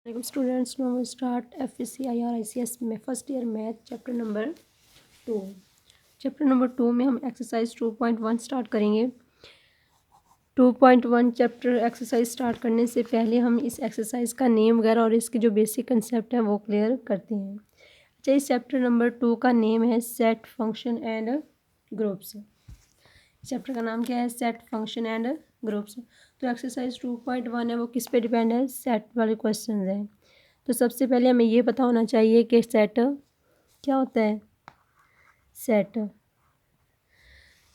Students, know start FCIR ICS में first year math chapter number 2। Chapter number 2 में हम exercise 2.1 start करेंगे। 2.1 chapter exercise start करने से पहले हम इस एक्सरसाइज का नेम वगैरह और इसके जो बेसिक कंसेप्ट है वो क्लियर करते हैं। अच्छा, इस चैप्टर नंबर 2 का नेम है set function and groups. Chapter का नाम क्या है? Set function and groups. तो एक्सरसाइज 2.1 है वो किस पे डिपेंड है? सेट वाले क्वेश्चन हैं। तो सबसे पहले हमें ये पता होना चाहिए कि सेट क्या होता है। सेट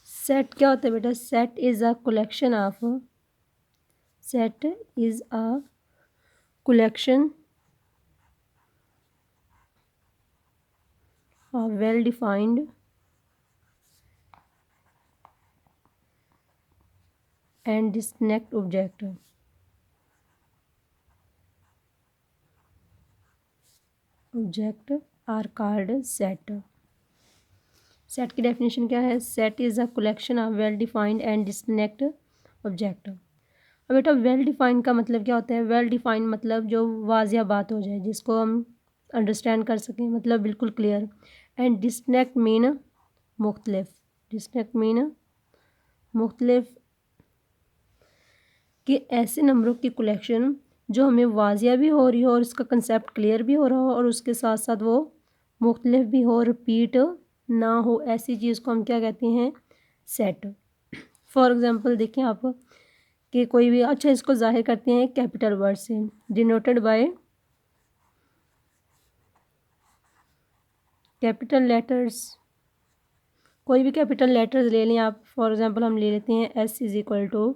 सेट क्या होता है बेटा? Set is a collection of set is a collection of well defined and disconnect object. Object are called set. Set की डेफिनेशन क्या है? Set is a collection of well defined and disconnect object. अब बेटा well defined का मतलब क्या होता है? वेल डिफाइंड मतलब जो वाजिया बात हो जाए, जिसको हम अंडरस्टैंड कर सकें, मतलब बिल्कुल क्लियर। एंड डिस्कनेक्ट मीन मुख्तलिफ। डिस्कनेक्ट मीन मुख्तलिफ कि ऐसे नंबरों की कलेक्शन जो हमें वाजिया भी हो रही हो और उसका कंसेप्ट क्लियर भी हो रहा हो और उसके साथ साथ वो मुख्तलिफ भी हो, रिपीट ना हो, ऐसी चीज़ को हम क्या कहते हैं? सेट। फॉर एग्ज़ाम्पल देखें आप कि कोई भी, अच्छा इसको जाहिर करते हैं कैपिटल वर्ड से, डिनोटेड बाय कैपिटल लेटर्स। कोई भी कैपिटल लेटर्स ले लें आप। फॉर एग्ज़ाम्पल हम ले लेते हैं एस इज़ इक्वल टू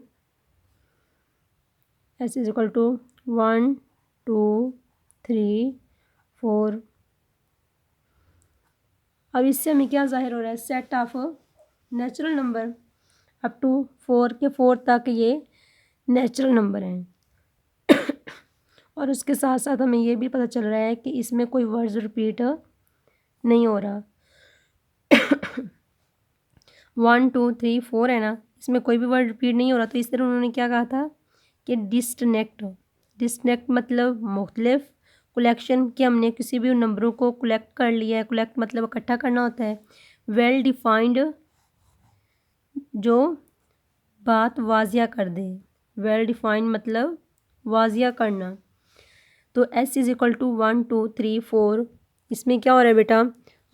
1 2 3 4। अब इससे हमें क्या जाहिर हो रहा है? Set of natural number up to 4 के 4 तक ये नेचुरल नंबर हैं। और उसके साथ साथ हमें ये भी पता चल रहा है कि इसमें कोई वर्ड्स रिपीट नहीं हो रहा। 1 2 3 4 है ना, इसमें कोई भी वर्ड रिपीट नहीं हो रहा। तो इस तरह उन्होंने क्या कहा था कि डिस्कनेक्ट। डिस्कनेक्ट मतलब मुख्तलिफ, कलेक्शन कि हमने किसी भी नंबरों को कलेक्ट कर लिया है। कलेक्ट मतलब इकट्ठा करना होता है। वेल डिफाइंड जो बात वाजिया कर दे। वेल डिफाइंड मतलब वाजिया करना। तो एस इज़ इक्वल टू 1 2 3 4। इसमें क्या हो रहा है बेटा?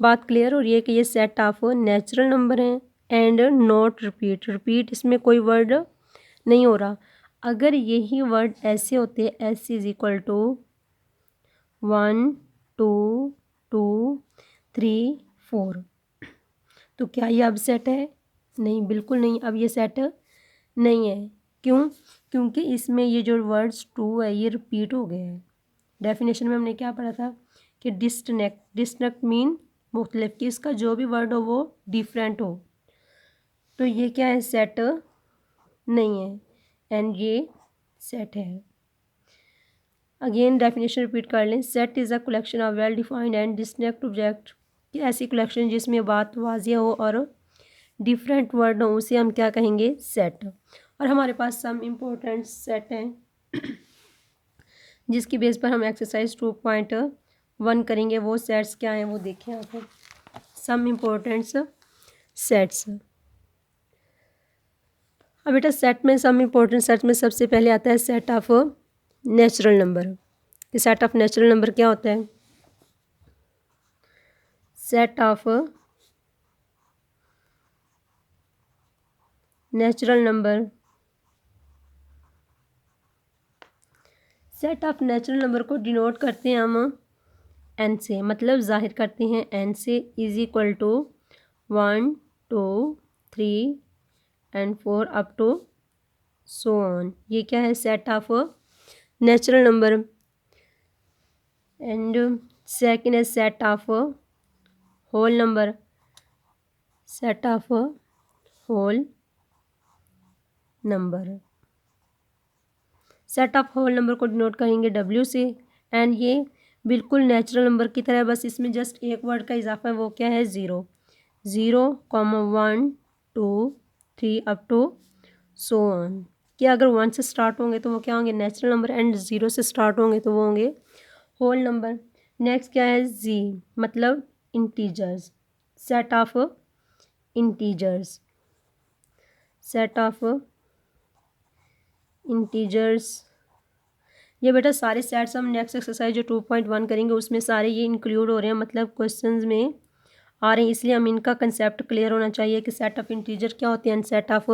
बात क्लियर हो रही है कि ये सेट ऑफ नेचुरल नंबर हैं एंड नॉट रिपीट। रिपीट इसमें कोई वर्ड नहीं हो रहा। अगर यही वर्ड ऐसे होते, एस इज़ इक्वल टू 1 2 2 3 4, तो क्या ये अब सेट है? नहीं, बिल्कुल नहीं। अब ये सेट नहीं है। क्यों? क्योंकि इसमें ये जो वर्ड्स 2 है ये रिपीट हो गए हैं। डेफिनेशन में हमने क्या पढ़ा था कि डिस्कनेक्ट। डिस्कनेक्ट मीन मुख्तलिफ, कि इसका जो भी वर्ड हो वो डिफरेंट हो। तो ये क्या है? सेट नहीं है एंड ये सेट है। अगेन डेफिनेशन रिपीट कर लें। Set is a collection of well defined and disconnect object, कि ऐसी कलेक्शन जिसमें बात वाजिया हो और डिफरेंट वर्ड हो, उसे हम क्या कहेंगे? सेट। और हमारे पास सम इम्पोर्टेंट सेट हैं जिसकी बेस पर हम एक्सरसाइज 2.1 करेंगे। वो सेट्स क्या हैं वो देखें आप। सम इम्पोर्टेंट्स सेट्स। अब बेटा सेट में, सम इम्पोर्टेंट सेट में सबसे पहले आता है सेट ऑफ नेचुरल नंबर। कि सेट ऑफ नेचुरल नंबर क्या होता है? Set of natural number. Set of natural number को डिनोट करते हैं हम एन से, मतलब जाहिर करते हैं एन से। Is equal to 1 2 3 and 4 up to so on. ये क्या है? Set of natural number. And second है set of whole number. Set of whole number. Set of whole number को डिनोट करेंगे डब्ल्यू से। एंड ये बिल्कुल नेचुरल नंबर की तरह, बस इसमें जस्ट एक वर्ड का इजाफा है, वो क्या है? 0 0 1 2 3 अप टू सो ऑन। कि अगर 1 से स्टार्ट होंगे तो वो क्या होंगे, नेचुरल नंबर, एंड 0 से स्टार्ट होंगे तो वो होंगे होल नंबर। नेक्स्ट क्या है, जी मतलब integers, set of integers, set of integers. ये बेटा सारे सेट्स हम नेक्स्ट एक्सरसाइज जो 2.1 करेंगे उसमें सारे ये इंक्लूड हो रहे हैं, मतलब क्वेश्चंस में आ रहे हैं, इसलिए हम इनका कंसेप्ट क्लियर होना चाहिए कि सेट ऑफ इंटीजर क्या होते हैं and set of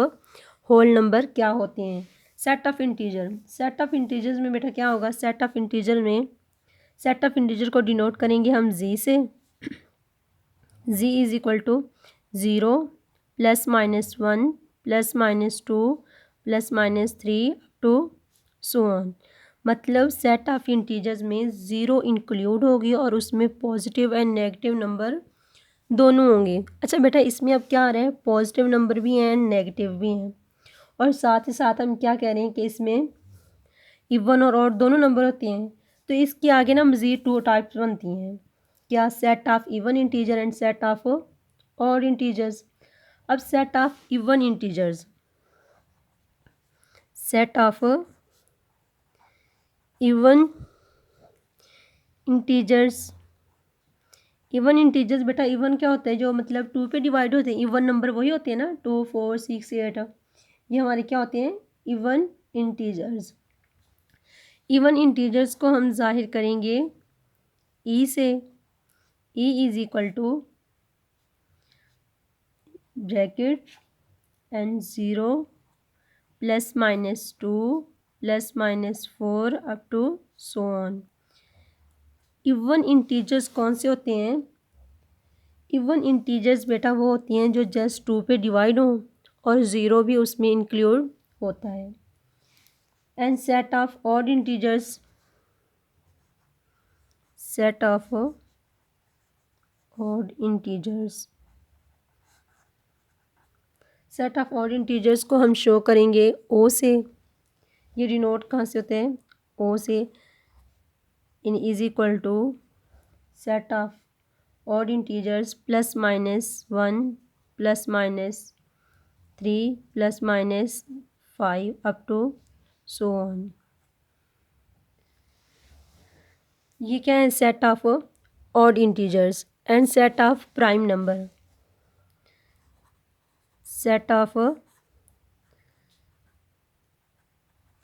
whole number क्या होते हैं। Set of integer, set of integers में बेटा क्या होगा, सेट ऑफ इंटीजर में सेट ऑफ इंटीजर को डिनोट करेंगे हम जी से। G is equal to 0 plus minus 1 plus minus 2 plus minus 3 to so on. मतलब सेट ऑफ इंटीजर्स में 0 इंक्लूड होगी और उसमें पॉजिटिव एंड नेगेटिव नंबर दोनों होंगे। अच्छा बेटा इसमें अब क्या आ रहा है, पॉजिटिव नंबर भी हैं एंड नेगेटिव भी हैं, और साथ ही साथ हम क्या कह रहे हैं कि इसमें इवन और ऑड दोनों नंबर होते हैं। तो इसके आगे ना मज़ीद 2 टाइप्स बनती हैं, क्या, set of even integer and set of odd integers. अब set of even integers, set of even integers, even integers बेटा इवन क्या होता है, जो मतलब 2 पे डिवाइड होते हैं, इवन नंबर वही होते हैं ना, 2 4 6 8, ये हमारे क्या होते हैं, इवन इंटीजर्स। इवन इंटीजर्स को हम जाहिर करेंगे ई से। E is equal to bracket and 0 plus minus 2 plus minus 4 up to so on. Even integers कौन से होते हैं, इवन इंटीजर्स बेटा वो होती हैं जो जस्ट 2 पे डिवाइड हों और 0 भी उसमें इंक्लूड होता है। And set of odd integers, set of odd integers, set of odd integers को हम शो करेंगे ओ से। ये डिनोट कहाँ से होते हैं, ओ से। In is equal to set of odd integers plus minus 1 plus minus 3 plus minus 5 up to so on. ये क्या है, set of odd integers. And set of prime number, set of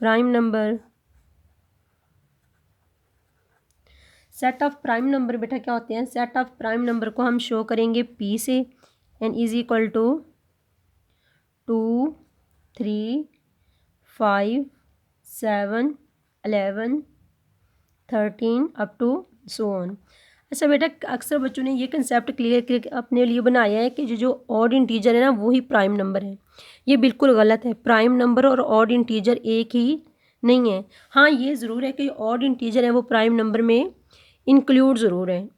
prime number, set of prime number बेटा क्या होते हैं, set of prime number को हम show करेंगे पी से। And is equal to 2 3 5 7 11 13 up to so on. अच्छा बेटा अक्सर बच्चों ने ये कंसेप्ट क्लियर अपने लिए बनाया है कि जो ऑड इंटीजर है ना वही प्राइम नंबर है। ये बिल्कुल गलत है, प्राइम नंबर और ऑड इंटीजर एक ही नहीं है। हाँ ये ज़रूर है कि ऑड इंटीजर है वो प्राइम नंबर में इंक्लूड ज़रूर है।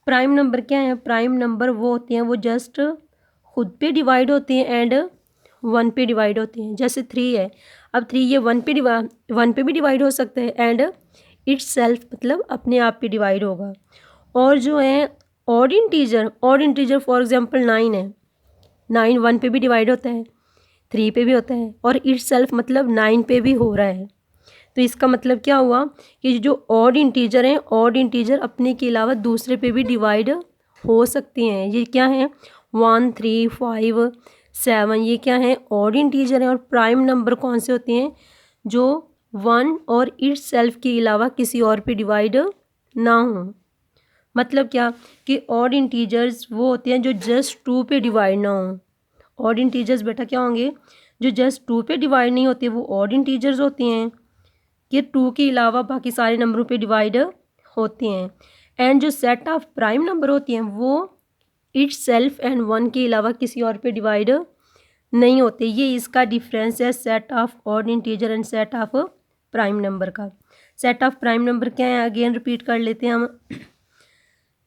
प्राइम नंबर क्या है, प्राइम नंबर वो होते हैं वो जस्ट खुद पे डिवाइड होते हैं एंड 1 पे डिवाइड होते हैं। जैसे 3 है, अब 3 ये 1 पे भी डिवाइड हो सकता है एंड इट्स सेल्फ मतलब अपने आप पे डिवाइड होगा। और जो है ऑड इंटीजर फॉर एग्जांपल 9 है, 9 1 पे भी डिवाइड होता है, 3 पे भी होता है, और इट्स सेल्फ मतलब 9 पे भी हो रहा है। तो इसका मतलब क्या हुआ कि जो ऑड इंटीजर हैं, ऑड इंटीजर अपने के अलावा दूसरे पे भी डिवाइड हो सकते हैं। ये क्या है, 1 3 5 7, ये क्या है, ऑड इंटीजर हैं। और प्राइम नंबर कौन से होते हैं, जो 1 और इट्स सेल्फ के अलावा किसी और पे डिवाइड ना हो। मतलब क्या कि ऑड इंटीजर्स वो होते हैं जो जस्ट 2 पे डिवाइड ना हो। ऑड इंटीजर्स बेटा क्या होंगे, जो जस्ट 2 पे डिवाइड नहीं होते वो ऑड इंटीजर्स होते हैं। ये 2 के अलावा बाकी सारे नंबरों पे डिवाइड होते हैं। एंड जो सेट ऑफ प्राइम नंबर होती हैं वो इट्स सेल्फ एंड 1 के अलावा किसी और पे डिवाइड नहीं होते। ये इसका डिफरेंस है set of odd integer and set of prime number का। सेट ऑफ प्राइम नंबर क्या है, अगेन रिपीट कर लेते हैं हम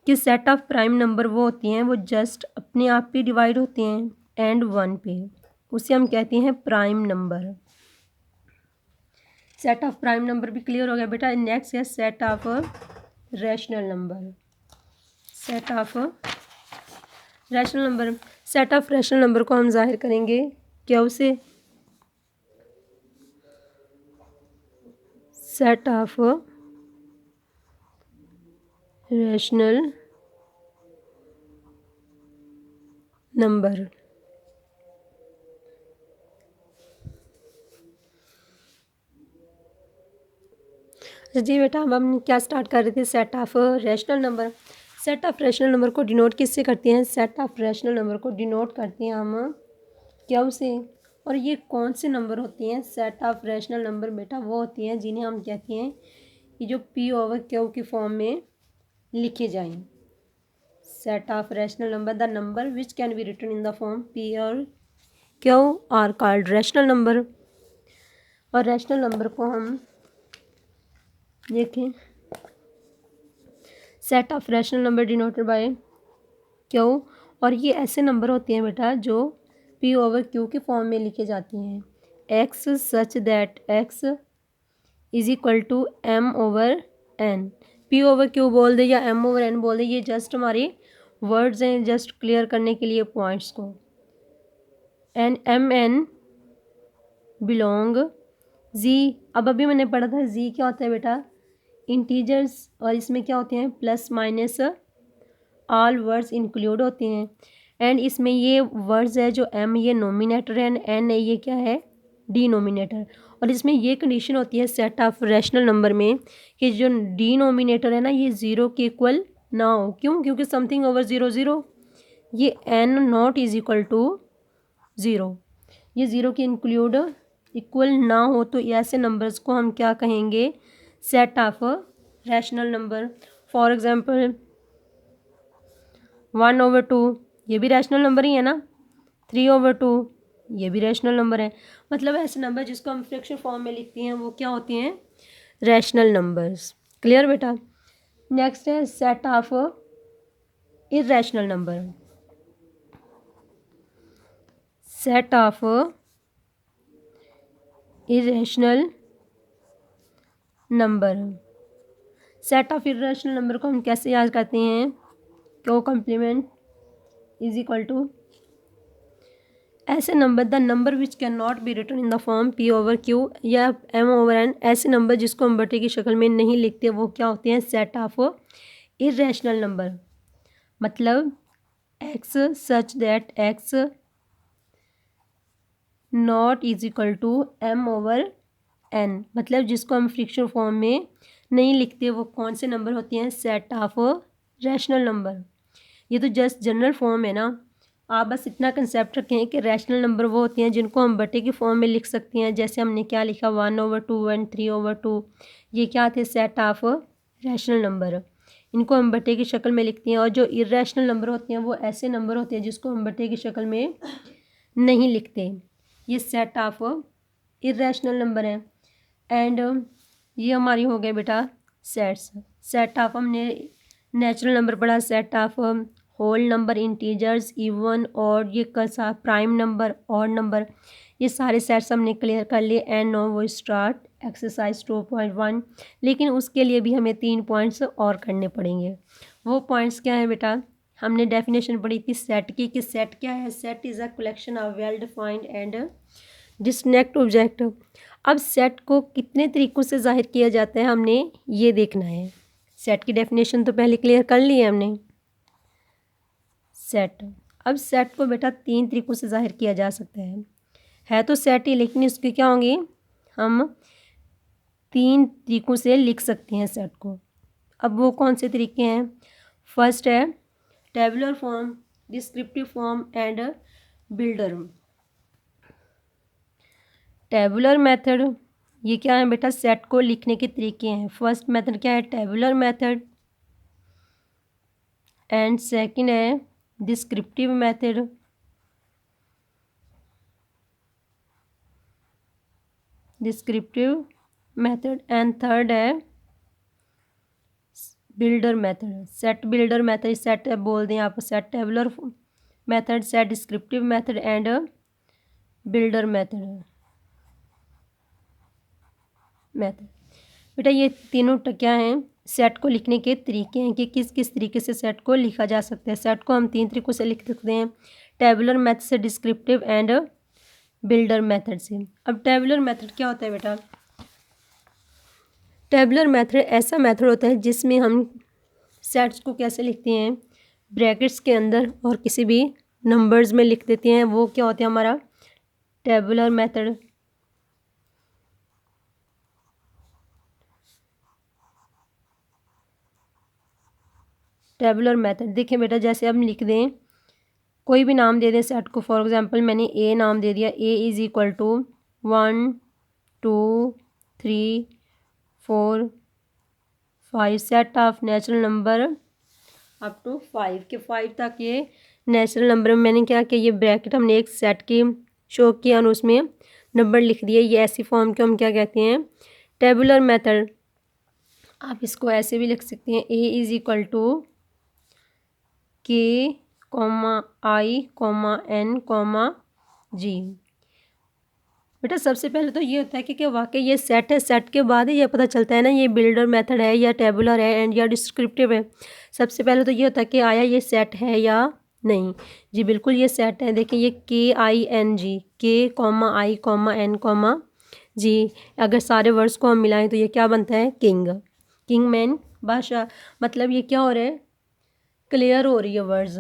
कि सेट ऑफ प्राइम नंबर वो होती हैं वो जस्ट अपने आप पे डिवाइड होते हैं एंड 1 पे, उसे हम कहते हैं prime number. Set of prime number भी क्लियर हो गया बेटा। नेक्स्ट है set of rational number, set of rational number. Set of rational number को हम जाहिर करेंगे क्या, उसे सेट ऑफ रैशनल नंबर। जी बेटा, अब हम क्या स्टार्ट कर रहे थे, set of rational number. Set of rational number को डिनोट किससे करते हैं? सेट ऑफ रैशनल नंबर को डिनोट करते हैं हम क्यू से। और ये कौन से नंबर होती हैं सेट ऑफ रैशनल नंबर? बेटा वो होती हैं जिन्हें हम कहते हैं कि जो पी ओवर क्यू की फॉर्म में लिखे जाएं। Set of rational number, the number which can be written in the form P और Q are called rational number. और रैशनल नंबर को हम देखें, set of rational number denoted by Q. और ये ऐसे नंबर होते हैं बेटा जो पी ओवर क्यू के फॉर्म में लिखे जाती हैं। X such that X is equal to M over N. P over Q बोल दे या एम ओवर एन बोल दे, ये जस्ट हमारे वर्ड्स हैं, जस्ट क्लियर करने के लिए पॉइंट्स को। एन एम एन बिलोंग जी। अब अभी मैंने पढ़ा था जी क्या होता है बेटा, इंटीजर्स। और इसमें क्या होते हैं, plus minus all words include होते हैं। एंड इसमें ये वर्ड्स है जो एम ये नोमिनेटर है एंड एन है ये क्या है, डिनोमिनेटर। और इसमें ये कंडीशन होती है सेट ऑफ रैशनल नंबर में कि जो डिनोमिनेटर है ना ये ज़ीरो के इक्वल ना हो। क्यों? क्योंकि समथिंग ओवर ज़ीरो ज़ीरो, ये N not is equal to zero, ये ज़ीरो के इंक्लूड इक्वल ना हो। तो ऐसे नंबर्स को हम क्या कहेंगे, set of rational number. For example 1/2 ये भी रैशनल नंबर ही है ना, 3/2 ये भी रैशनल नंबर है। मतलब ऐसे नंबर जिसको हम फ्रैक्शन फॉर्म में लिखते हैं वो क्या होते हैं, रैशनल नंबर्स। क्लियर बेटा? नेक्स्ट है set of irrational number. Set of irrational number. Set of irrational number को हम कैसे याद करते हैं, Q complement is equal to ऐसे number, the number which can not be written in the form P over Q या M over N. ऐसे number जिसको हम बटे की शक्ल में नहीं लिखते वो क्या होते हैं, सेट ऑफ इररेशनल नंबर। मतलब X such that X not is equal to M over N. मतलब जिसको हम फ्रैक्शन फॉर्म में नहीं लिखते वो कौन से नंबर होते हैं, सेट ऑफ रैशनल नंबर। ये तो जस्ट जनरल फॉर्म है ना, आप बस इतना कंसेप्ट रखें कि रैशनल नंबर वो होते हैं जिनको हम बटे की फॉर्म में लिख सकते हैं। जैसे हमने क्या लिखा 1/2 एंड 3/2, ये क्या थे, सेट ऑफ रैशनल नंबर। इनको हम बटे की शक्ल में लिखते हैं। और जो इररेशनल नंबर होते हैं वो ऐसे नंबर होते हैं जिसको हम बटे की शक्ल में नहीं लिखते। ये सेट ऑफ इररेशनल नंबर है। एंड ये हमारी हो गए बेटा सेट्स। सेट ऑफ हमने नेचुरल नंबर पढ़ा, set of whole number, integers, even, और ये कैसा प्राइम नंबर, और नंबर, ये सारे सेट्स हमने क्लियर कर लिए। एंड नो वो स्टार्ट एक्सरसाइज 2.1। लेकिन उसके लिए भी हमें 3 पॉइंट्स और करने पड़ेंगे। वो पॉइंट्स क्या है बेटा, हमने डेफिनेशन पढ़ी थी सेट की कि सेट क्या है, set is a collection of well defined and disconnect object. अब सेट को कितने तरीक़ों से ज़ाहिर किया जाता है हमने ये देखना है। सेट की डेफिनेशन तो पहले क्लियर कर ली है हमने। सेट, अब सेट को बेटा 3 तरीक़ों से ज़ाहिर किया जा सकता है तो सेट ही, लेकिन इसके क्या होंगे, हम 3 तरीक़ों से लिख सकते हैं सेट को। अब वो कौन से तरीके हैं, फर्स्ट है tabular form, descriptive form and builder. Tabular method, ये क्या है बेटा, सेट को लिखने के तरीके हैं। फर्स्ट मेथड क्या है, टेबुलर मेथड, एंड सेकंड है डिस्क्रिप्टिव मेथड, एंड थर्ड है builder method. Set builder method, set बोल दें आप, set tabular method, set descriptive method and builder method. बेटा ये तीनों क्या हैं, सेट को लिखने के तरीके हैं कि किस किस तरीके से सेट को लिखा जा सकता है। सेट को हम 3 तरीक़ों से लिख सकते हैं, टेबुलर मेथड से, डिस्क्रिप्टिव एंड बिल्डर मेथड से। अब टेबुलर मेथड क्या होता है बेटा, टेबुलर मेथड ऐसा मेथड होता है जिसमें हम सेट्स को कैसे लिखते हैं, ब्रैकेट्स के अंदर और किसी भी नंबर्स में लिख देते हैं, वो क्या होता है हमारा टेबुलर मेथड। टेबुलर मेथड देखिए बेटा, जैसे हम लिख दें, कोई भी नाम दे दें सेट को, फॉर एग्जांपल मैंने ए नाम दे दिया, A is equal to 1 2 3 4 5, set of natural number up to 5 के 5 तक ये नेचुरल नंबर में मैंने क्या किया, ये ब्रैकेट हमने एक सेट की शो किया और उसमें नंबर लिख दिए। ये ऐसी फॉर्म को हम क्या कहते हैं, टेबुलर मेथड। आप इसको ऐसे भी लिख सकते हैं, ए इज़ इक्वल टू के कॉमा आई कॉमा एन कॉमा जी। बेटा सबसे पहले तो ये होता है कि वाकई ये सेट है, सेट के बाद ही ये पता चलता है ना ये बिल्डर मेथड है या टेबुलर है एंड या डिस्क्रिप्टिव है। सबसे पहले तो ये होता है कि आया ये सेट है या नहीं। जी बिल्कुल ये सेट है। देखिए ये KING, के कॉमा आई कॉमा एन कॉमा जी, अगर सारे वर्ड्स को हम मिलाएं तो ये क्या बनता है, किंग। किंग मैन बादशाह। मतलब ये क्या हो रहा है, क्लियर हो रही है वर्ड्स,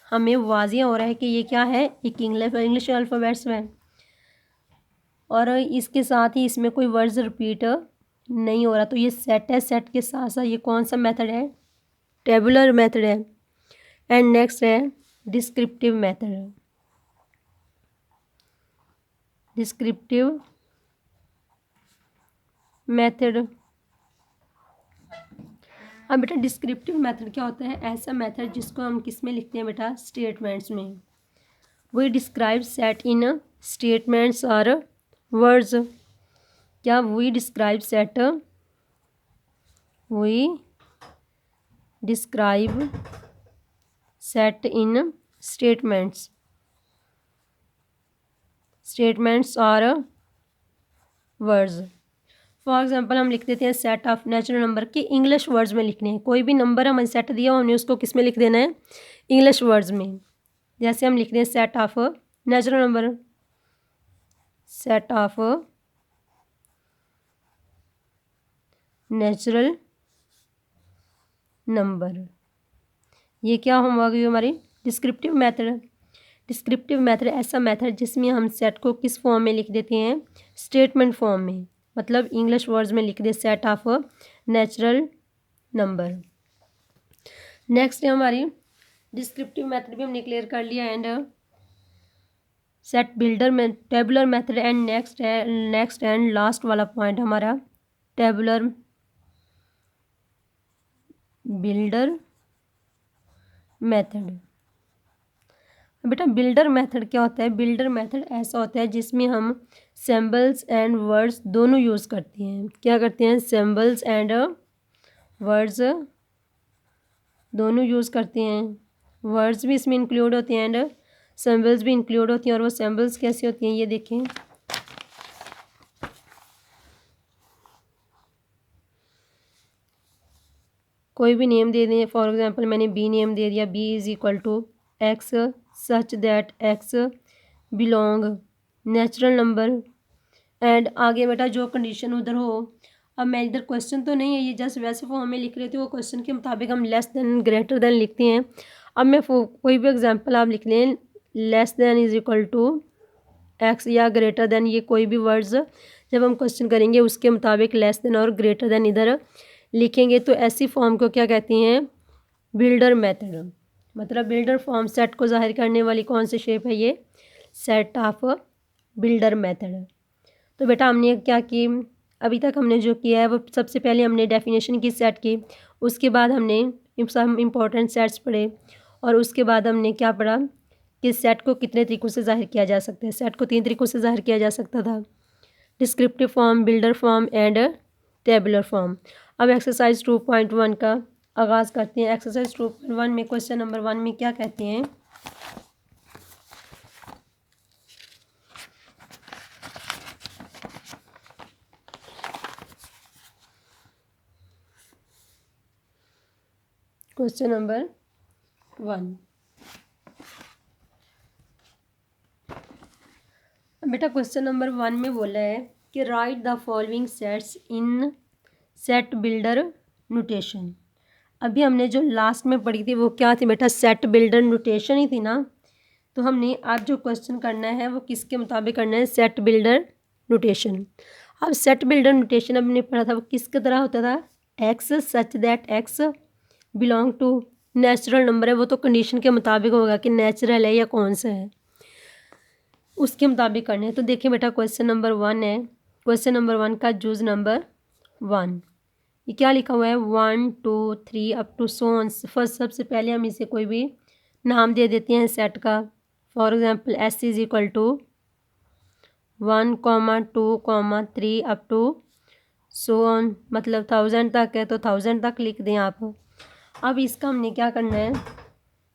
हमें वाजिया हो रहा है कि ये क्या है, एक इंग्लिश अल्फ़ाबेट्स में, और इसके साथ ही इसमें कोई वर्ड्स रिपीट नहीं हो रहा। तो ये सेट है, सेट के साथ साथ ये कौन सा मेथड है, टेबुलर मेथड है। एंड नेक्स्ट है डिस्क्रिप्टिव मेथड। Descriptive method. अब बेटा डिस्क्रिप्टिव मेथड क्या होता है, ऐसा मेथड जिसको हम किस में लिखते हैं बेटा, स्टेटमेंट्स में। We describe set in statements और वर्ड्स। क्या we describe set, we describe set in statements, statements और वर्ड्स। फॉर एग्जांपल हम लिख देते हैं सेट ऑफ नेचुरल नंबर के इंग्लिश वर्ड्स में लिखने हैं। कोई भी नंबर हमें सेट दिया हो, हमने उसको किस में लिख देना है, इंग्लिश वर्ड्स में। जैसे हम लिख दें set of natural number, set of natural number. ये क्या होगा हमारी डिस्क्रिप्टिव मेथड। डिस्क्रिप्टिव मेथड ऐसा मेथड जिसमें हम सेट को किस फॉर्म में लिख देते हैं, स्टेटमेंट फॉर्म में, मतलब इंग्लिश वर्ड्स में लिख दे set of natural number. Next है हमारी डिस्क्रिप्टिव मेथड भी हमने क्लियर कर लिया। एंड सेट बिल्डर में tabular method. And next and last वाला पॉइंट हमारा टेबुलर बिल्डर मेथड। बेटा बिल्डर मेथड क्या होता है, बिल्डर मेथड ऐसा होता है जिसमें हम सिंबल्स एंड वर्ड्स दोनों यूज़ करते हैं। क्या करते हैं, सिंबल्स एंड वर्ड्स दोनों यूज़ करते हैं। वर्ड्स भी इसमें इंक्लूड होते हैं एंड सिंबल्स भी इंक्लूड होती हैं। और वो सिंबल्स कैसी होती हैं, ये देखें। कोई भी नेम दे दें, फॉर एग्जांपल मैंने बी नेम दे दिया, B is equal to X such that X belong natural number. And आगे बेटा जो कंडीशन उधर हो, अब मैं इधर क्वेश्चन तो नहीं है, ये जस्ट वैसे फॉर्म में लिख रही थी, वो क्वेश्चन के मुताबिक हम लेस देन ग्रेटर देन लिखते हैं। अब मैं कोई भी एग्जांपल आप लिख लें, less than is equal to X या ग्रेटर देन, ये कोई भी वर्ड्स जब हम क्वेश्चन करेंगे उसके मुताबिक लेस देन और ग्रेटर देन इधर लिखेंगे, तो ऐसी फॉर्म को क्या कहते हैं, बिल्डर मेथड। मतलब बिल्डर फॉर्म सेट को जाहिर करने वाली कौन सी शेप है, ये सेट ऑफ बिल्डर मेथड। तो बेटा हमने क्या की, अभी तक हमने जो किया है वो सबसे पहले हमने डेफिनेशन की सेट की, उसके बाद हमने सब इम्पोर्टेंट सेट्स पढ़े, और उसके बाद हमने क्या पढ़ा कि सेट को कितने तरीक़ों से ज़ाहिर किया जा सकता है। सेट को 3 तरीक़ों से ज़ाहिर किया जा सकता था, descriptive form, builder form and tabular form. अब एक्सरसाइज 2.1 का आगाज़ करते हैं। एक्सरसाइज 2.1 में क्वेश्चन नंबर 1 में क्या कहते हैं, क्वेश्चन नंबर 1। बेटा क्वेश्चन नंबर 1 में बोला है कि right the following sets in set builder notation. अभी हमने जो लास्ट में पढ़ी थी वो क्या थी बेटा, सेट बिल्डर नोटेशन ही थी ना। तो हमने आज जो क्वेश्चन करना है वो किसके मुताबिक करना है, सेट बिल्डर नोटेशन। अब सेट बिल्डर नोटेशन हमने पढ़ा था वो किसकी तरह होता था, X such that X belong to natural number है, वो तो कंडीशन के मुताबिक होगा कि नेचुरल है या कौन सा है, उसके मुताबिक करने हैं। तो देखिए बेटा क्वेश्चन नंबर 1 है, क्वेश्चन नंबर 1 का जूज नंबर 1, ये क्या लिखा हुआ है, 1 2 3 up to so on. First सबसे पहले हम इसे कोई भी नाम दे देते हैं सेट का। For example S is equal to 1 2 3 up to so on, मतलब 1000 तक है तो 1000 तक लिख दें आप। अब इसका हमने क्या करना है,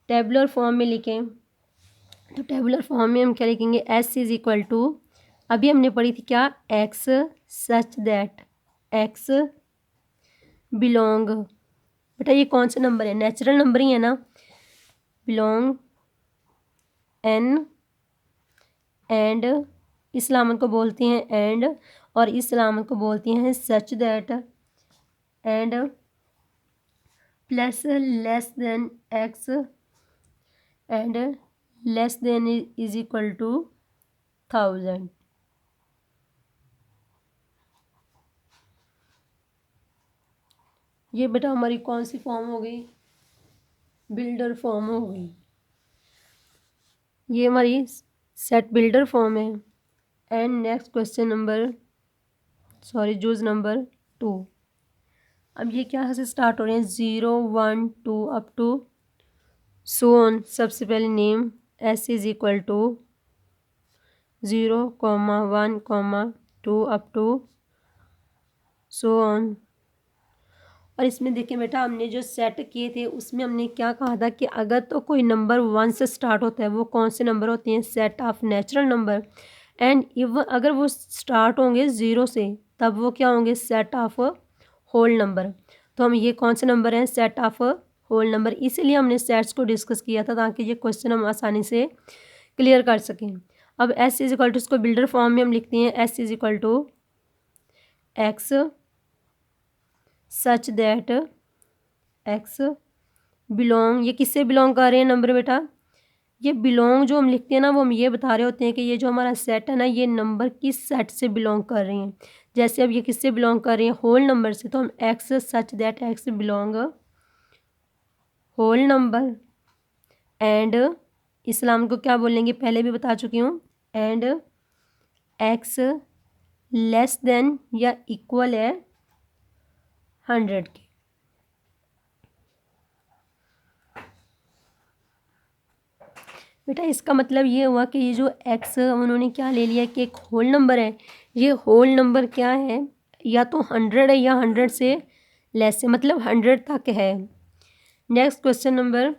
टेबुलर फॉर्म में लिखें। तो टेबुलर फॉर्म में हम क्या लिखेंगे, एस इज इक्वल टू, अभी हमने पढ़ी थी क्या, x such that X belong, बेटा ये कौन सा नंबर है, नेचुरल नंबर ही है ना, बिलोंग एन एंड, इस अलामत को बोलते हैं एंड, और इस अलामत को बोलते हैं such that and plus less than X and less than is equal to 1000। ये बेटा हमारी कौन सी फॉर्म हो गई, बिल्डर फॉर्म हो गई, ये हमारी सेट बिल्डर फॉर्म है। एंड नेक्स्ट क्वेश्चन नंबर जूज नंबर 2, अब ये क्या से स्टार्ट हो रहे हैं, 0 1 2 अप टू सो ऑन। सबसे पहले name S is equal to 0 1 2 up to so on. और इसमें देखिए बेटा हमने जो सेट किए थे उसमें हमने क्या कहा था कि अगर तो कोई नंबर 1 से स्टार्ट होता है वो कौन से नंबर होते हैं, set of natural number. And even अगर वो स्टार्ट होंगे 0 से तब वो क्या होंगे, सेट ऑफ होल नंबर। तो हम ये कौन से नंबर हैं, सेट ऑफ होल नंबर। इसीलिए हमने सेट्स को डिस्कस किया था ताकि ये क्वेश्चन हम आसानी से क्लियर कर सकें। अब एस इज इक्वल टू, इसको बिल्डर फॉर्म में हम लिखते हैं, S is equal to X such that X belong, ये किससे बिलोंग कर रहे हैं नंबर बेटा, ये बिलोंग जो हम लिखते हैं ना वो हम ये बता रहे होते हैं कि ये जो हमारा सेट है ना ये नंबर किस सेट से बिलोंग कर रहे हैं। जैसे अब ये किससे बिलोंग कर रहे हैं, होल नंबर से, तो हम X such that X belong whole number and इस्लाम को क्या बोलेंगे पहले भी बता चुकी हूँ, एंड एक्स लेस देन या इक्वल है 100 के। बेटा इसका मतलब ये हुआ कि ये जो एक्स उन्होंने क्या ले लिया कि एक होल नंबर है, ये होल नंबर क्या है, या तो 100 है या 100 से लेस है, मतलब 100 तक है। नेक्स्ट क्वेश्चन नंबर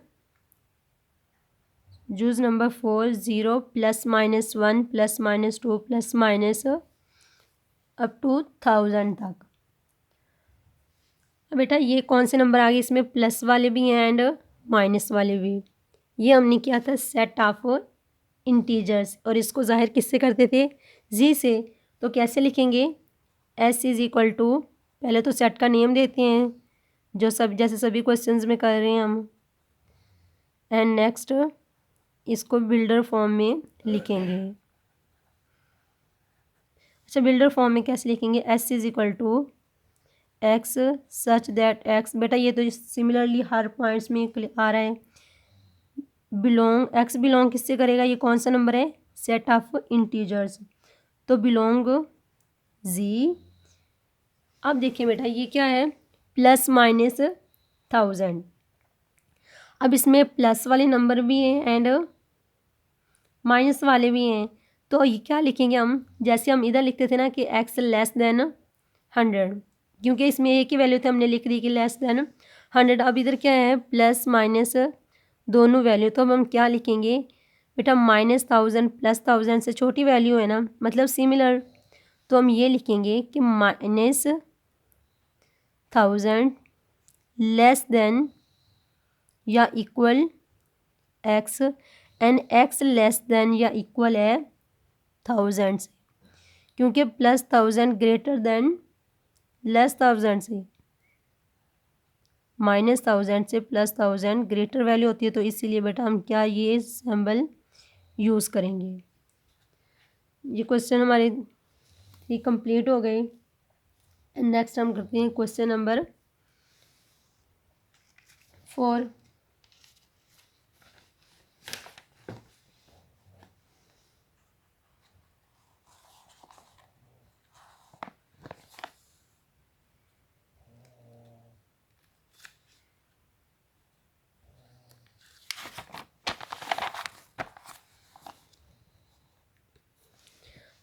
जूज नंबर 4, 0 +-1 +-2 प्लस अप टू 1000 तक। बेटा ये कौन से नंबर आ गए, इसमें प्लस वाले भी हैं एंड माइनस वाले भी। ये हमने किया था सेट ऑफ इंटीजर्स, और इसको जाहिर किससे करते थे, जी से। तो कैसे लिखेंगे, एस इज इक्वल टू, पहले तो सेट का नेम देते हैं जो सब जैसे सभी क्वेश्चंस में कर रहे हैं हम, एंड नेक्स्ट इसको बिल्डर फॉर्म में लिखेंगे। अच्छा बिल्डर फॉर्म में कैसे लिखेंगे, S is equal to X such that X, बेटा ये तो सिमिलरली हर पॉइंट्स में आ रहा है। बिलोंग, एक्स बिलोंग किससे करेगा, ये कौन सा नंबर है, सेट ऑफ इंटीजर्स, तो बिलोंग जी। अब देखिए बेटा ये क्या है, +-1000। अब इसमें प्लस वाले नंबर भी हैं एंड माइनस वाले भी हैं, तो ये क्या लिखेंगे हम, जैसे हम इधर लिखते थे ना कि एक्स लेस देन 100, क्योंकि इसमें एक ही वैल्यू थे हमने लिख दी कि लेस देन 100। अब इधर क्या है, प्लस माइनस दोनों वैल्यू, तो अब हम क्या लिखेंगे बेटा, -1000 +1000 से छोटी वैल्यू है ना, मतलब सिमिलर, तो हम ये लिखेंगे कि -1000 लेस देन या equal x and X less than या इक्वल है 1000 से, क्योंकि +1000 ग्रेटर देन लेस 1000 से, माइनस 1000 से प्लस 1000 ग्रेटर वैल्यू होती है, तो इसीलिए बेटा हम क्या ये सिंबल यूज़ करेंगे। ये क्वेश्चन हमारे ये कंप्लीट हो गए। नेक्स्ट हम करते हैं क्वेश्चन नंबर 4।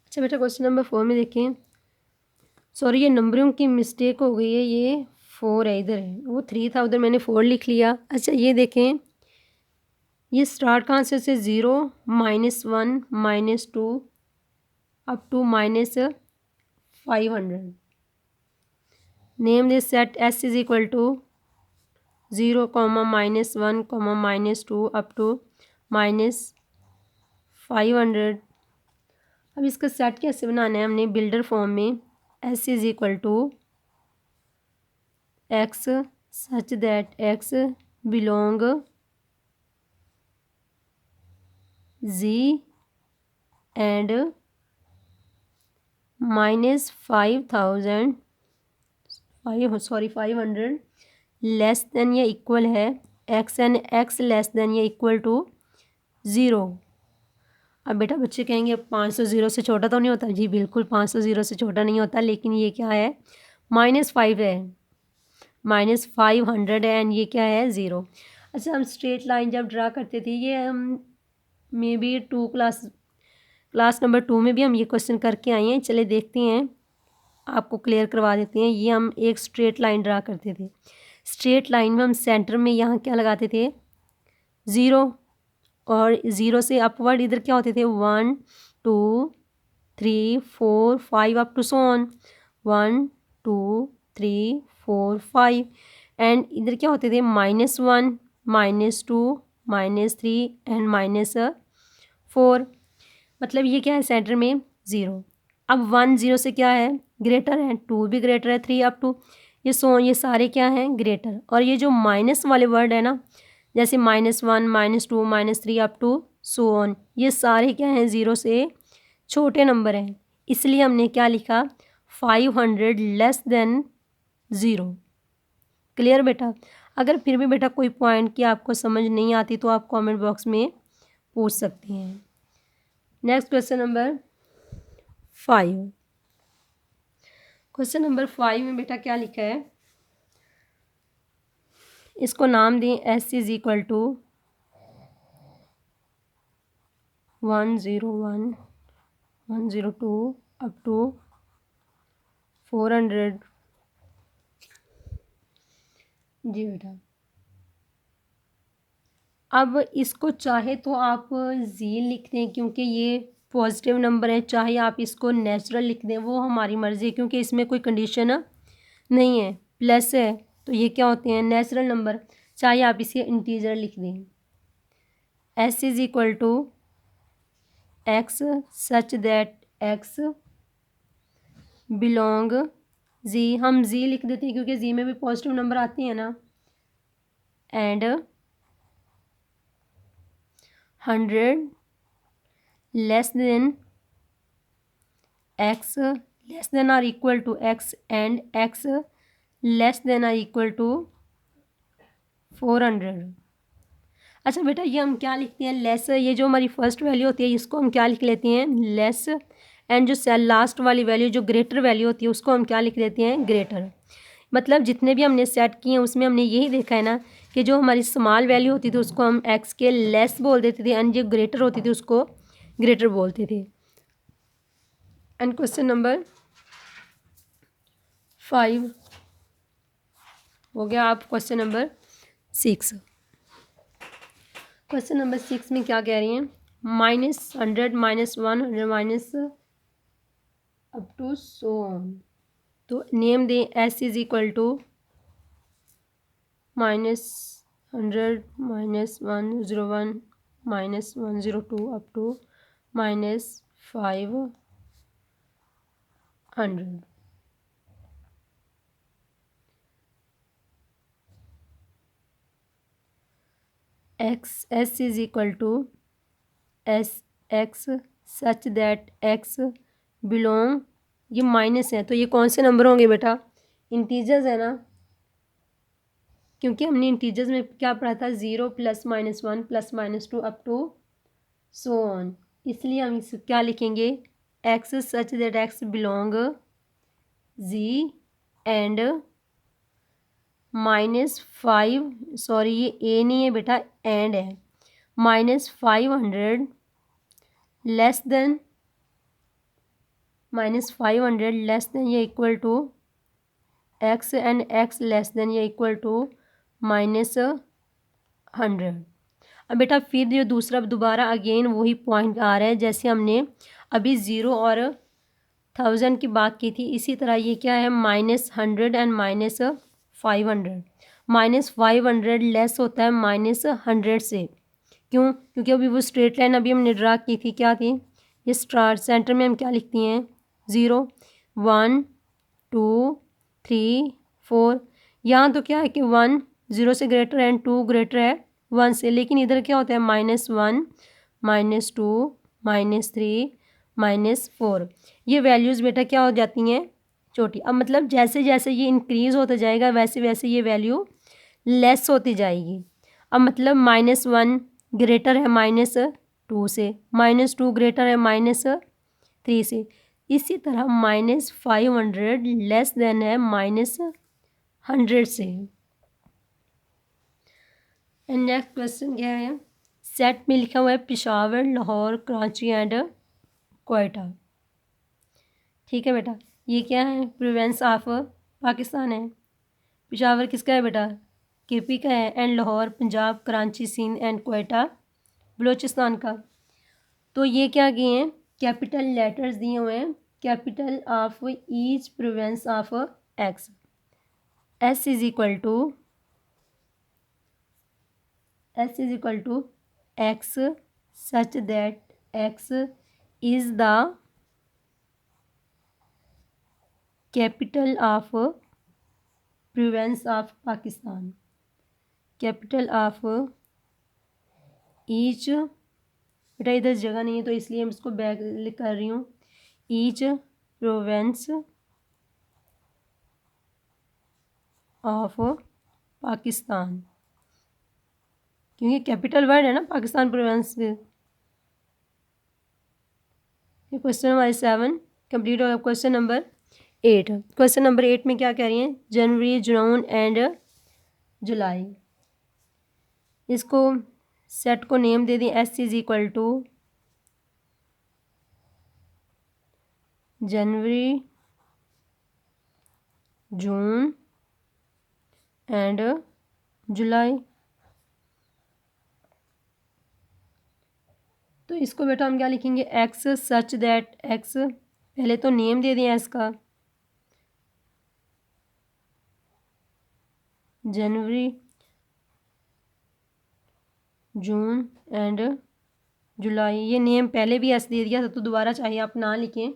अच्छा बेटा क्वेश्चन नंबर 4 में देखें, सॉरी ये नंबरों की मिस्टेक हो गई है, ये 4 है, इधर है, वो 3 था, उधर मैंने 4 लिख लिया। अच्छा ये देखें, ये स्टार्ट कहाँ से 0, -1, -2 up to -500। Name this set S is equal to 0, -1, -2 up to -500। अब इसका सेट कैसे बनाना है, हमने बिल्डर फॉर्म में S is equal to X such that X belong Z and -500 less than या इक्वल है X and X less than या इक्वल टू 0। अब बेटा बच्चे कहेंगे 500 0 से छोटा तो नहीं होता, जी बिल्कुल 500 0 से छोटा नहीं होता, लेकिन ये क्या है -5 है, -500 है, एंड ये क्या है 0। अच्छा हम स्ट्रेट लाइन जब ड्रा करते थे, ये हम मे बी क्लास नंबर 2 में भी हम ये क्वेश्चन करके आए हैं। चले देखते हैं, आपको क्लियर करवा देते हैं। ये हम एक स्ट्रेट लाइन ड्रा करते थे, स्ट्रेट लाइन में हम सेंटर में यहाँ क्या लगाते थे 0, और 0 से अपवर्ड इधर क्या होते थे 1 2 3 4 5 up to so on 1 2 3 4 5, and इधर क्या होते थे -1 -2 -3 एंड -4। मतलब ये क्या है सेंटर में 0। अब 1 0 से क्या है ग्रेटर है, 2 भी ग्रेटर है, 3 अप टू ये सारे क्या हैं ग्रेटर। और ये जो माइनस वाले वर्ड है ना, जैसे -1 -2 -3 अप टू सो ऑन, ये सारे क्या हैं 0 से छोटे नंबर हैं, इसलिए हमने क्या लिखा 500 लेस देन 0। क्लियर बेटा। अगर फिर भी बेटा कोई पॉइंट की आपको समझ नहीं आती तो आप कमेंट बॉक्स में पूछ सकती हैं। Next question number 5। Question number 5 में बेटा क्या लिखा है, इसको नाम दें S is equal to 101 102 up to 400। जी बेटा अब इसको चाहे तो आप जी लिख दें, क्योंकि ये पॉजिटिव नंबर है, चाहे आप इसको नेचुरल लिख दें, वो हमारी मर्ज़ी है, क्योंकि इसमें कोई कंडीशन नहीं है। प्लस है तो ये क्या होते हैं नेचुरल नंबर, चाहे आप इसे इंटीजर लिख दें। S is equal to X such that X belong Z, हम Z लिख देते हैं क्योंकि Z में भी पॉजिटिव नंबर आते हैं ना, and 100 less than X less than or equal to X and X less than or equal to 400। अच्छा बेटा ये हम क्या लिखते हैं लेस, ये जो हमारी फर्स्ट वैल्यू होती है इसको हम क्या लिख लेते हैं लेस, एंड जो लास्ट वाली वैल्यू जो ग्रेटर वैल्यू होती है उसको हम क्या लिख देते हैं ग्रेटर। मतलब जितने भी हमने सेट किए हैं उसमें हमने यही देखा है ना कि जो हमारी स्मॉल वैल्यू होती थी उसको हम X के लेस बोल देते थे, एंड जो ग्रेटर होती थी उसको ग्रेटर बोलते थे। एंड क्वेश्चन नंबर 5 हो गया। आप क्वेश्चन नंबर 6, क्वेश्चन नंबर 6 में क्या कह रही हैं, -100 -100 minus up to so on. तो नेम दें S is equal to -100 -101 -102 up to -500। X S is equal to S X such that X belong, ये माइनस है तो ये कौन से नंबर होंगे बेटा, इंटीजर्स है ना, क्योंकि हमने इंटीजर्स में क्या पढ़ा था, 0 +-1 +-2 अप टू सो ऑन, इसलिए हम इस क्या लिखेंगे, X such that X belong Z and -5, sorry ये ए नहीं है बेटा एंड है, -500 लेस देन या equal to X and X less than या इक्वल टू -100। अब बेटा फिर ये दूसरा दोबारा अगेन वही पॉइंट आ रहा है जैसे हमने अभी 0 और 1000 की बात की थी, इसी तरह ये क्या है, -100 एंड -500। -500 लेस होता है -100 से, क्यों, क्योंकि अभी वो स्ट्रेट लाइन अभी हमने ड्रा की थी, क्या थी, ये स्टार सेंटर में हम क्या लिखती हैं, 0 1 2 3 4, यहाँ तो क्या है कि 1 0 से ग्रेटर एंड 2 ग्रेटर है 1 से, लेकिन इधर क्या होता है -1 -2 -3 -4, ये वैल्यूज़ बेटा क्या हो जाती हैं, छोटी। अब मतलब जैसे जैसे ये इंक्रीज़ होता जाएगा वैसे वैसे ये वैल्यू लेस होती जाएगी। अब मतलब -1 ग्रेटर है -2 से, -2 ग्रेटर है -3 से, इसी तरह -500 लेस देन है -100 से। एंड नेक्स्ट क्वेश्चन क्या है, सेट में लिखा हुआ है पेशावर, लाहौर, कराची एंड क्वेटा। ठीक है बेटा, ये क्या है, प्रोविंस ऑफ पाकिस्तान है। पेशावर किसका है बेटा, केपी का है, एंड लाहौर पंजाब, कराची सिंध एंड क्वेटा बलूचिस्तान का। तो ये क्या किए हैं, कैपिटल लेटर्स दिए हुए हैं, capital of each province of X, S is equal to X such that X is the capital of province of Pakistan, capital of each, बेटा इधर जगह नहीं है तो इसलिए हम इसको बैक कर रही हूँ, ईच प्रोविंस ऑफ पाकिस्तान, क्योंकि कैपिटल वर्ड है ना पाकिस्तान प्रोविंस के। क्वेश्चन नंबर 7 कंप्लीट हो गया। क्वेश्चन नंबर 8, क्वेश्चन नंबर 8 में क्या कह रही हैं, जनवरी, जून एंड जुलाई, इसको सेट को नेम दे दें, S is equal to January, June and July. तो इसको बेटा हम क्या लिखेंगे, एक्स सच दैट एक्स, पहले तो नेम दे दें एस का, जनवरी, जून एंड जुलाई, ये नेम पहले भी एस दे दिया था तो दोबारा चाहे आप ना लिखें,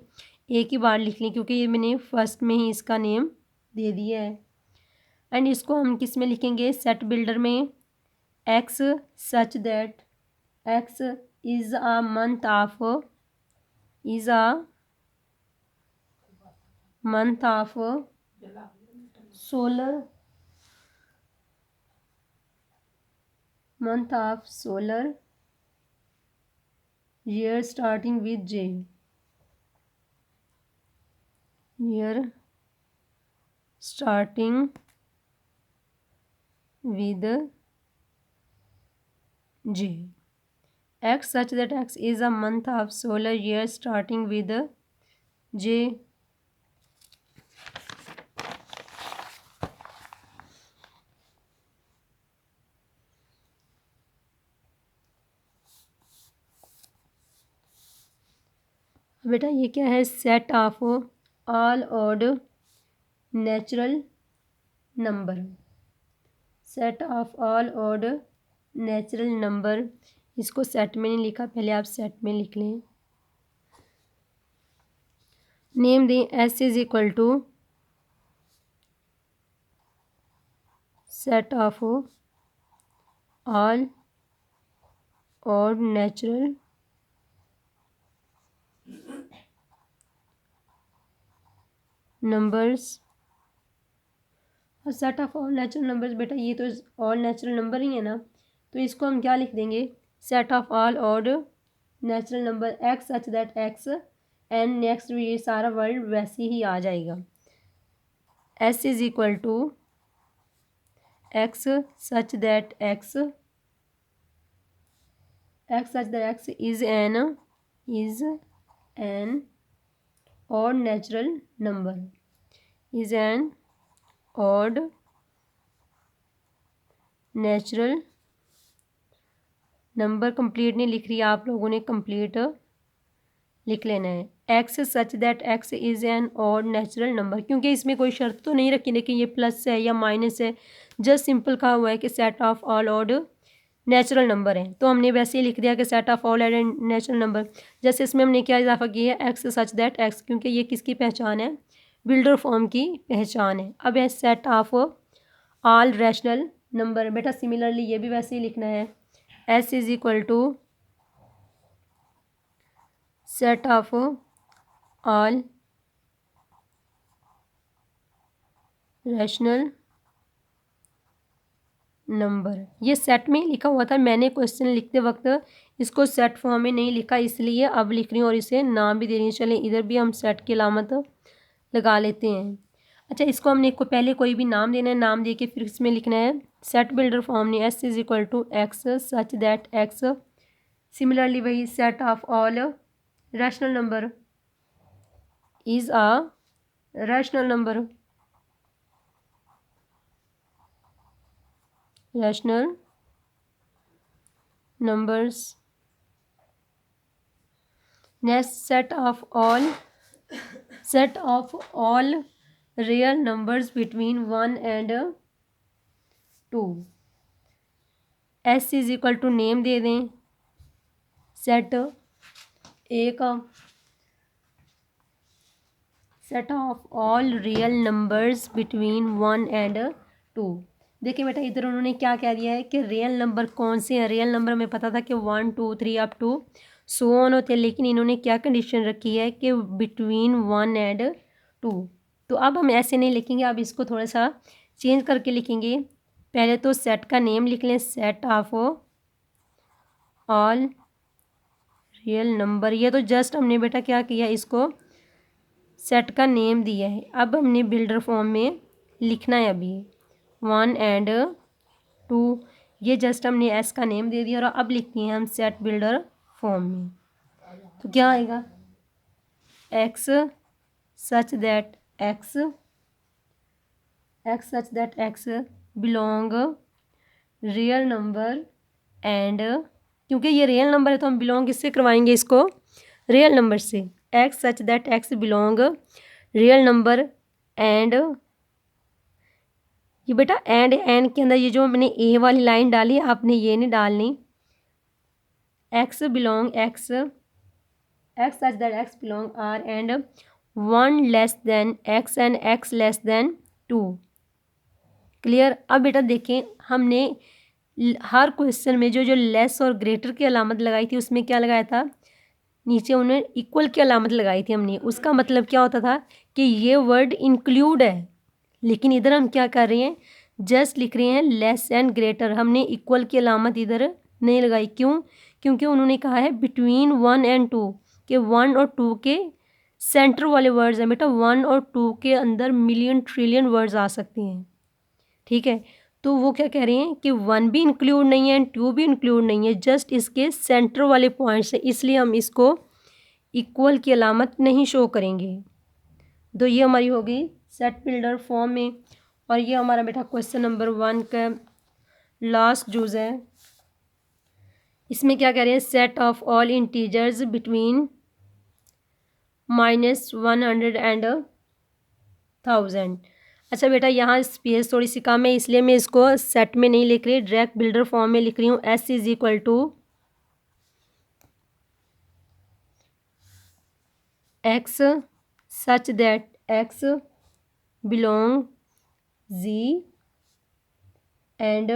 एक ही बार लिख लें क्योंकि ये मैंने फर्स्ट में ही इसका नेम दे दिया है। एंड इसको हम किस में लिखेंगे, सेट बिल्डर में, x such that x is a month of solar year starting with J, year starting with J, X such that X is a month of solar year starting with J। बेटा ये क्या है, set of all odd natural number, set of all odd natural number, इसको set में नहीं लिखा, पहले आप सेट में लिख लें। नेम दें, S is equal to set of all और नेचुरल नंबर्स। और set of all natural numbers, बेटा ये तो ऑल नेचुरल नंबर ही है ना, तो इसको हम क्या लिख देंगे, set of all odd natural number X such that X, and next ये सारा वर्ड वैसे ही आ जाएगा, S is equal to X such that X such that X is an odd natural number, is an odd natural number। Complete नहीं लिख रही, आप लोगों ने कंप्लीट लिख लेना है, x such that x is an odd natural number, क्योंकि इसमें कोई शर्त तो नहीं रखी लेकिन ये प्लस है या माइनस है, जस्ट सिंपल कहा हुआ है कि set of all odd natural number है, तो हमने वैसे ही लिख दिया कि set of all odd natural number. जैसे इसमें हमने क्या इजाफा किया है, एक्स सच दैट एक्स, क्योंकि ये किसकी पहचान है, बिल्डर फॉर्म की पहचान है। अब है set of all rational number, बेटा सिमिलरली ये भी वैसे ही लिखना है, S is equal to set of all rational number. ये सेट में ही लिखा हुआ था, मैंने क्वेश्चन लिखते वक्त इसको सेट फॉर्म में नहीं लिखा, इसलिए अब लिख रही हूँ और इसे नाम भी दे रही हूँ। चलें इधर भी हम सेट की अलामत लगा लेते हैं। अच्छा, इसको हमने पहले कोई भी नाम देना है, नाम दे के फिर इसमें लिखना है सेट बिल्डर फॉर्म में, S is equal to X such that X, similarly वही set of all rational number is a rational number, rational numbers। next set of all real numbers between 1 and 2, s is equal to name दे दें set A का, set of all real numbers between 1 and 2। देखिए बेटा इधर उन्होंने क्या कह दिया है कि रियल नंबर कौन से हैं, रियल नंबर में पता था कि 1 2 3 अप टू सो ऑन होते हैं, लेकिन इन्होंने क्या कंडीशन रखी है कि बिटवीन 1 एंड 2। तो अब हम ऐसे नहीं लिखेंगे, अब इसको थोड़ा सा चेंज करके लिखेंगे। पहले तो सेट का नेम लिख लें, set of all real number, ये तो जस्ट हमने बेटा क्या किया, इसको सेट का नेम दिया है। अब हमने बिल्डर फॉर्म में लिखना है, अभी 1 एंड 2, ये जस्ट हमने एस का नेम दे दिया और अब लिखते हैं हम सेट बिल्डर फॉर्म में। तो क्या आएगा, x such that X such that X belong real number and, क्योंकि ये रियल नंबर है तो हम बिलोंग किससे करवाएंगे इसको, रियल नंबर से, x such that X belong real number and, ये बेटा एंड के अंदर ये जो मैंने ए वाली लाइन डाली आपने ये नहीं डालनी, X belong X such that X belong R and 1 less than X and X less than 2। Clear. अब बेटा देखें हमने हर क्वेश्चन में जो लेस और ग्रेटर की अलामत लगाई थी उसमें क्या लगाया था, नीचे उन्हें इक्वल की अलामत लगाई थी हमने, उसका मतलब क्या होता था कि ये वर्ड इंक्लूड है, लेकिन इधर हम क्या कर रहे हैं, जस्ट लिख रहे हैं लेस एंड ग्रेटर, हमने इक्वल की अलामत इधर नहीं लगाई। क्यों, क्योंकि उन्होंने कहा है बिटवीन 1 एंड 2 के 1 और 2 के सेंटर वाले वर्ड्स हैं बेटा, 1 और 2 के अंदर मिलियन ट्रिलियन वर्ड्स आ सकते हैं, ठीक है। तो वो क्या कह रहे हैं कि 1 भी इंक्लूड नहीं है एंड 2 भी इंक्लूड नहीं है, जस्ट इसके सेंटर वाले पॉइंट्स हैं, इसलिए हम इसको इक्वल की अलामत नहीं शो करेंगे। तो ये हमारी होगी सेट बिल्डर फॉर्म में। और ये हमारा बेटा क्वेश्चन नंबर 1 का लास्ट जूज है। इसमें क्या कह रहे हैं, set of all integers between -100 and 1000। अच्छा बेटा यहाँ स्पेस थोड़ी सी कम है, इसलिए मैं इसको सेट में नहीं लिख रही, डायरेक्ट बिल्डर फॉर्म में लिख रही हूँ, S is equal to X such that X belong Z and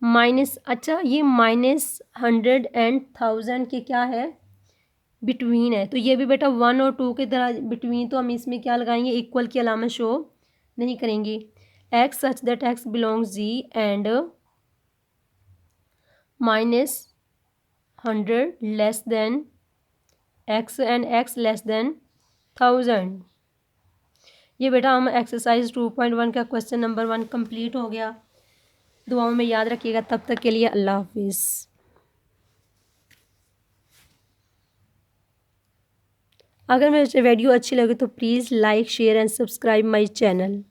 minus, अच्छा ये -100 and 1000 के क्या है, बिटवीन है। तो ये भी बेटा 1 और 2 के तरह बिटवीन, तो हम इसमें क्या लगाएंगे, इक्वल की अलामत शो नहीं करेंगे। X such that X belongs Z and -100 less than X and X less than 1000। ये बेटा हम एक्सरसाइज 2.1 का क्वेश्चन नंबर 1 कंप्लीट हो गया। दुआओं में याद रखिएगा। तब तक के लिए अल्लाह हाफिज़। अगर मेरी वीडियो अच्छी लगे तो please like share and subscribe my channel.